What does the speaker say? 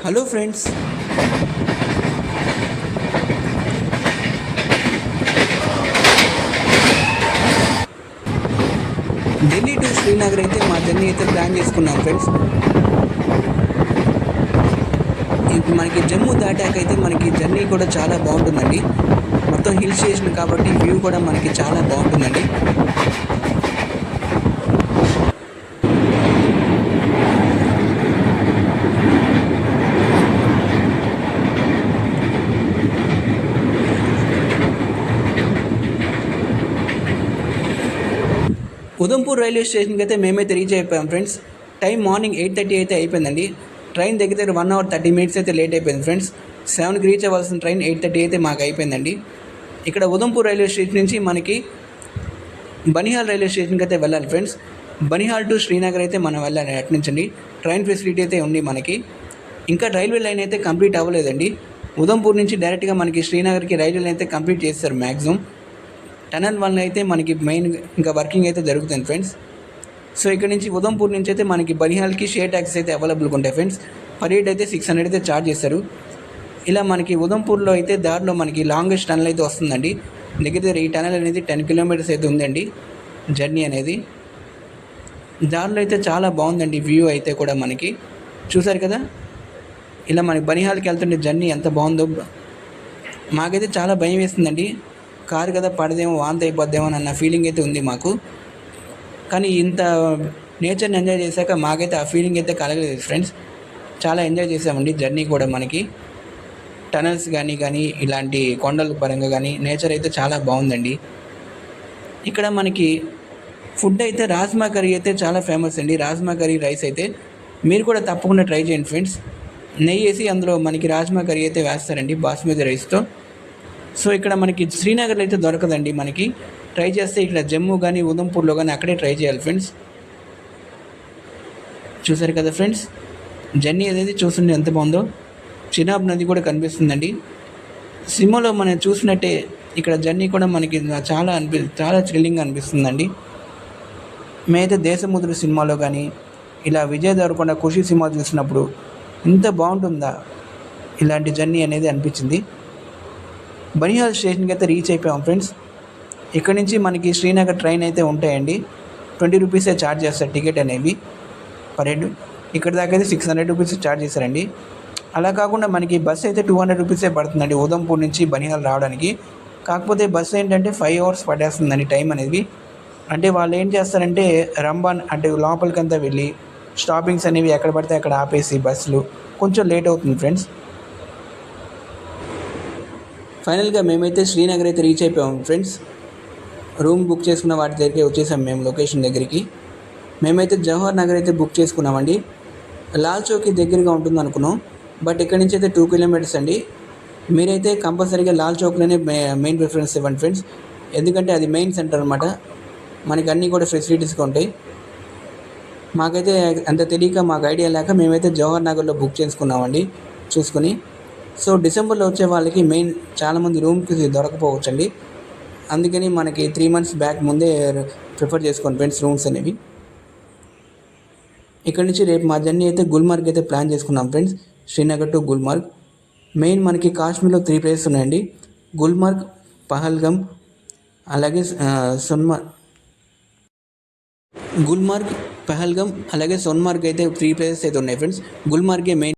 Hello friends, Delhi to Srinagar అయితే మా journey అయితే ప్లాన్ చేసుకున్నాం ఫ్రెండ్స్. ఇప్పుడు మనకి జమ్మూ దాటాక అయితే మనకి జర్నీ కూడా చాలా బాగుంటుందండి. మొత్తం హిల్ స్టేషన్ కాబట్టి వ్యూ కూడా మనకి చాలా బాగుంటుందండి. ఉదంపూర్ రైల్వే స్టేషన్కి అయితే మేమైతే రీచ్ అయిపోయాం ఫ్రెండ్స్. టైం మార్నింగ్ 8:30 అయితే అయిపోయిందండి. ట్రైన్ దగ్గర 1 hour 30 minutes అయితే లేట్ అయిపోయింది ఫ్రెండ్స్. 7కి రీచ్ అవ్వాల్సిన ట్రైన్ 8:30 అయితే మాకు అయిపోయిందండి. ఇక్కడ ఉదంపూర్ రైల్వే స్టేషన్ నుంచి మనకి బనిహాల్ రైల్వే స్టేషన్కి అయితే వెళ్ళాలి ఫ్రెండ్స్. బనిహాల్ టు శ్రీనగర్ అయితే మనం వెళ్ళాలి అటు నుంచి అండి. ట్రైన్ ఫెసిలిటీ అయితే ఉంది మనకి. ఇంకా రైల్వే లైన్ అయితే కంప్లీట్ అవ్వలేదండి. ఉదంపూర్ నుంచి డైరెక్ట్గా మనకి శ్రీనగర్కి రైల్వే లైన్ అయితే కంప్లీట్ చేస్తారు మ్యాక్సిమం. టనల్ వల్ల అయితే మనకి మెయిన్ ఇంకా వర్కింగ్ అయితే జరుగుతుంది ఫ్రెండ్స్. సో ఇక్కడ నుంచి ఉదంపూర్ నుంచి అయితే మనకి బనిహాల్కి షేర్ ట్యాక్సీస్ అయితే అవైలబుల్గా ఉంటాయి ఫ్రెండ్స్. పర్ హెడ్ అయితే 600 అయితే ఛార్జ్ చేస్తారు. ఇలా మనకి ఉదంపూర్లో అయితే దారిలో మనకి లాంగెస్ట్ టనల్ అయితే వస్తుందండి. దగ్గర ఈ టనల్ అనేది 10 kilometers అయితే ఉందండి జర్నీ అనేది. దారిలో అయితే చాలా బాగుందండి వ్యూ అయితే కూడా మనకి చూసారు కదా. ఇలా మనకి బనిహాల్కి వెళ్తుంటే జర్నీ ఎంత బాగుందో. మాకైతే చాలా భయం వేస్తుందండి. కారు కదా, పడదేమో, వాంతి అయిపోద్దేమో అన్న ఫీలింగ్ అయితే ఉంది మాకు. కానీ ఇంత నేచర్ని ఎంజాయ్ చేశాక మాకైతే ఆ ఫీలింగ్ అయితే కలగలేదు ఫ్రెండ్స్. చాలా ఎంజాయ్ చేసామండి జర్నీ కూడా. మనకి టనల్స్ కానీ ఇలాంటి కొండల పరంగా కానీ నేచర్ అయితే చాలా బాగుందండి. ఇక్కడ మనకి ఫుడ్ అయితే రాజ్మా కర్రీ అయితే చాలా ఫేమస్ అండి. రాజ్మా కర్రీ రైస్ అయితే మీరు కూడా తప్పకుండా ట్రై చేయండి ఫ్రెండ్స్. నెయ్యి వేసి అందులో మనకి రాజ్మా కర్రీ అయితే వేస్తారండి బాస్మతి రైస్తో. సో ఇక్కడ మనకి శ్రీనగర్లో అయితే దొరకదండి. మనకి ట్రై చేస్తే ఇక్కడ జమ్మూ కానీ ఉదంపూర్లో కానీ అక్కడే ట్రై చేయాలి ఫ్రెండ్స్. చూసారు కదా ఫ్రెండ్స్, జర్నీ అనేది చూస్తుంటే ఎంత బాగుందో. చినాబ్ నది కూడా కనిపిస్తుందండి. సినిమాలో మనం చూసినట్టే ఇక్కడ జర్నీ కూడా మనకి చాలా థ్రిల్లింగ్గా అనిపిస్తుందండి. మేమైతే దేశముద్ర సినిమాలో కానీ ఇలా విజయ్ దేవరకొండ ఖుషి సినిమా చూసినప్పుడు ఇంత బాగుంటుందా ఇలాంటి జర్నీ అనేది అనిపించింది. బనిహాల్ స్టేషన్కి అయితే రీచ్ అయిపోయాం ఫ్రెండ్స్. ఇక్కడ నుంచి మనకి శ్రీనగర్ ట్రైన్ అయితే ఉంటాయండి. 20 rupees ఛార్జ్ చేస్తారు టికెట్ అనేవి పర్ హెడ్. ఇక్కడ దాకా అయితే 600 rupees ఛార్జ్ చేస్తారండి. అలా కాకుండా మనకి బస్ అయితే 200 rupees పడుతుందండి ఉదంపూర్ నుంచి బనిహాల్ రావడానికి. కాకపోతే బస్సు ఏంటంటే 5 hours పట్టేస్తుందండి టైం అనేది. అంటే వాళ్ళు ఏం చేస్తారంటే రంబాన్ అంటే లోపలికంతా వెళ్ళి స్టాపింగ్స్ అనేవి ఎక్కడ పడితే అక్కడ ఆపేసి బస్సులు కొంచెం లేట్ అవుతుంది ఫ్రెండ్స్. ఫైనల్గా మేమైతే శ్రీనగర్ అయితే రీచ్ అయిపోయాం ఫ్రెండ్స్. రూమ్ బుక్ చేసుకున్న వాటి దగ్గరికి వచ్చేసాం మేము లొకేషన్ దగ్గరికి. మేమైతే జవహర్ నగర్ అయితే బుక్ చేసుకున్నామండి. లాల్ చౌకీ దగ్గరగా ఉంటుంది అనుకున్నాం, బట్ ఇక్కడ నుంచి అయితే 2 kilometers అండి. మీరైతే కంపల్సరీగా లాల్ చౌక్లోనే మెయిన్ ప్రిఫరెన్స్ ఇవ్వండి ఫ్రెండ్స్. ఎందుకంటే అది మెయిన్ సెంటర్ అనమాట. మనకి అన్నీ కూడా ఫెసిలిటీస్గా ఉంటాయి. మాకైతే అంత తెలియక మాకు ఐడియా లేక మేమైతే జవహర్ నగర్లో బుక్ చేసుకున్నామండి చూసుకుని. సో డిసెంబర్లో వచ్చే వాళ్ళకి మెయిన్ చాలామంది రూమ్కి దొరకపోవచ్చు అండి. అందుకని మనకి 3 months బ్యాక్ ముందే ప్రిఫర్ చేసుకోండి ఫ్రెండ్స్ రూమ్స్ అనేవి. ఇక్కడ నుంచి రేపు మా జర్నీ అయితే గుల్మార్గ్ అయితే ప్లాన్ చేసుకున్నాం friends. Srinagar to Gulmarg. Main మనకి కాశ్మీర్లో 3 places ఉన్నాయండి. గుల్మార్గ్, పహల్గమ్, అలాగే గుల్మార్గ్, పహల్గమ్ అలాగే సోన్మార్గ్ అయితే 3 places అయితే ఉన్నాయి ఫ్రెండ్స్. గుల్మార్గే మెయిన్.